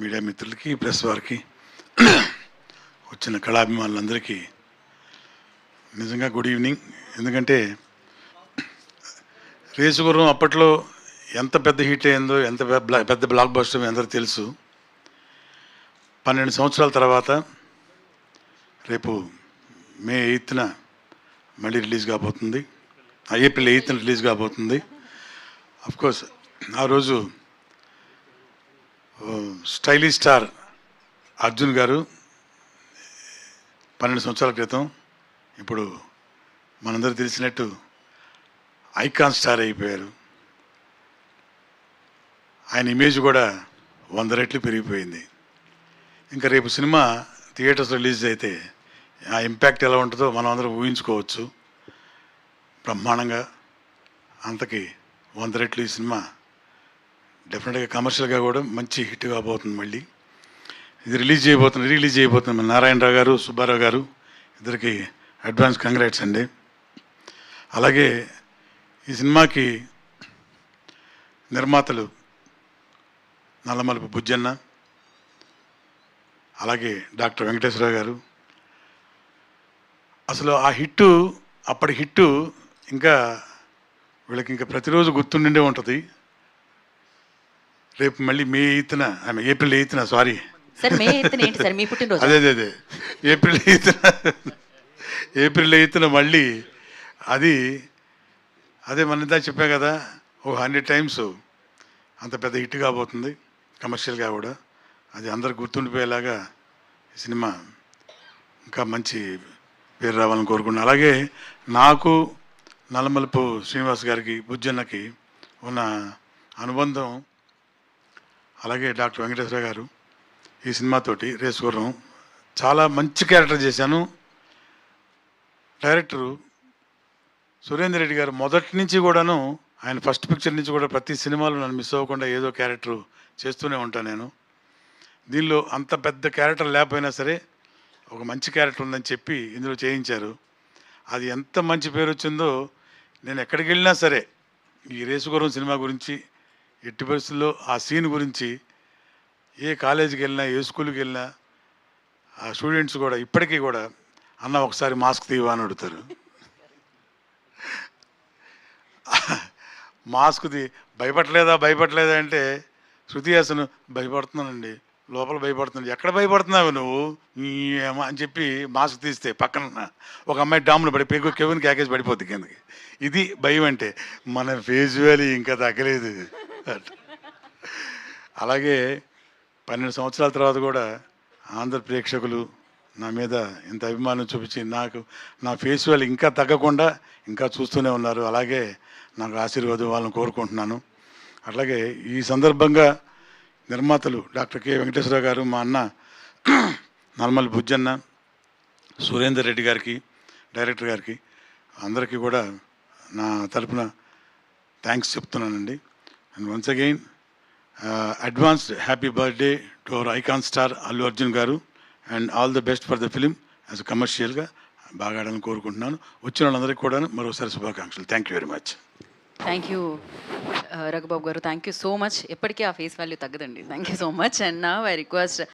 Media మిత్రులకి, press వారికి, వచ్చిన కళాభిమానులందరికీ నిజంగా గుడ్ ఈవినింగ్. ఎందుకంటే రేసుగుర్రం అప్పట్లో ఎంత పెద్ద హిట్ అయిందో, ఎంత పెద్ద బ్లాక్ బస్టర్ అందరికీ తెలుసు. 12 సంవత్సరాల తర్వాత రేపు మే 8న మళ్ళీ రిలీజ్ కాబోతుంది. ఏప్రిల్ 8న రిలీజ్ కాబోతుంది. అఫ్కోర్స్ ఆ రోజు స్టైలిష్ స్టార్ అర్జున్ గారు 12 సంవత్సరాల క్రితం ఇప్పుడు మనందరూ తెలిసినట్టు ఐకాన్ స్టార్ అయిపోయారు. ఆయన ఇమేజ్ కూడా 100 రెట్లు పెరిగిపోయింది. ఇంకా రేపు సినిమా థియేటర్స్ రిలీజ్ అయితే ఆ ఇంపాక్ట్ ఎలా ఉంటుందో మనం అందరం ఊహించుకోవచ్చు. బ్రహ్మాండంగా అంతకి 100 రెట్లు ఈ సినిమా డెఫినెట్గా కమర్షియల్గా కూడా మంచి హిట్ కాబోతుంది. మళ్ళీ ఇది రిలీజ్ చేయబోతుంది మన నారాయణరావు గారు, సుబ్బారావు గారు ఇద్దరికి అడ్వాన్స్ కంగ్రాట్స్ అండి. అలాగే ఈ సినిమాకి నిర్మాతలు నల్లమలుపు బుజ్జన్న, అలాగే డాక్టర్ వెంకటేశ్వరరావు గారు. అసలు ఆ హిట్టు, అప్పటి హిట్టు ఇంకా వీళ్ళకి ఇంకా ప్రతిరోజు గుర్తుండే ఉంటుంది. రేపు మళ్ళీ ఏప్రిల్ 8న సారీ సార్, మే 8న ఏంటి సార్ మీ పుట్టినరోజు? అదే ఏప్రిల్ 8న మళ్ళీ అదే మన ఇందా చెప్పా కదా, 100 టైమ్స్ అంత పెద్ద హిట్ కాబోతుంది కమర్షియల్గా కూడా. అది అందరికి గుర్తుండిపోయేలాగా ఈ సినిమా ఇంకా మంచి పేరు రావాలని కోరుకున్నాను. అలాగే నాకు నల్లమలుపు శ్రీనివాస్ గారికి, బుజ్జన్నకి ఉన్న అనుబంధం, అలాగే డాక్టర్ వెంకటేశ్వర గారు ఈ సినిమాతోటి రేసుగుర్రం చాలా మంచి క్యారెక్టర్ చేశాను. డైరెక్టరు సురేందర్ రెడ్డి గారు మొదటి నుంచి కూడాను, ఆయన ఫస్ట్ పిక్చర్ నుంచి కూడా ప్రతి సినిమాలో నన్ను మిస్ అవ్వకుండా ఏదో క్యారెక్టర్ చేస్తూనే ఉంటాను నేను. దీనిలో అంత పెద్ద క్యారెక్టర్ లేకపోయినా సరే ఒక మంచి క్యారెక్టర్ ఉందని చెప్పి ఇందులో చేయించారు. అది ఎంత మంచి పేరు వచ్చిందో. నేను ఎక్కడికి వెళ్ళినా సరే ఈ రేసుగుర్రం సినిమా గురించి, ఎట్టి పరిస్థితుల్లో ఆ సీన్ గురించి, ఏ కాలేజీకి వెళ్ళినా, ఏ స్కూల్కి వెళ్ళినా ఆ స్టూడెంట్స్ కూడా ఇప్పటికీ కూడా అన్న ఒకసారి మాస్క్ తీవా అని అడుగుతారు. మాస్క్ది భయపడలేదా అంటే శృతి హాసన్ భయపడుతున్నానండి, లోపల భయపడుతున్నాడు. ఎక్కడ భయపడుతున్నావు నువ్వు ఏమో అని చెప్పి మాస్క్ తీస్తే పక్కన ఒక అమ్మాయి డామ్లో పడిపోయి కెవిన్ క్యాకేజ్ పడిపోద్ది కిందకి. ఇది భయం అంటే. మన ఫేస్ వాల్యూ ఇంకా తగ్గలేదు. అలాగే 12 సంవత్సరాల తర్వాత కూడా ఆంధ్ర ప్రేక్షకులు నా మీద ఇంత అభిమానం చూపించి నా ఫేస్ వాల్యూ ఇంకా తగ్గకుండా ఇంకా చూస్తూనే ఉన్నారు. అలాగే నాకు ఆశీర్వాదం వాళ్ళని కోరుకుంటున్నాను. అట్లాగే ఈ సందర్భంగా నిర్మాతలు డాక్టర్ కె వెంకటేశ్వరరావు గారు, మా అన్న నల్మల్ బుజ్జన్న, సురేందర్ రెడ్డి గారికి, డైరెక్టర్ గారికి అందరికీ కూడా నా తరపున థ్యాంక్స్ చెప్తున్నానండి. And once again advanced happy birthday to our icon star Allu Arjun garu, and all the best for the film as కమర్షియల్గా బాగా ఆడాలని కోరుకుంటున్నాను. వచ్చిన వాళ్ళందరికీ కూడా మరోసారి శుభాకాంక్షలు. Thank you very much. Thank you Raghubabu garu, thank you so much. ఎప్పటికీ ఆ ఫేస్ వాల్యూ తగ్గదండి. Thank you so much. And now I request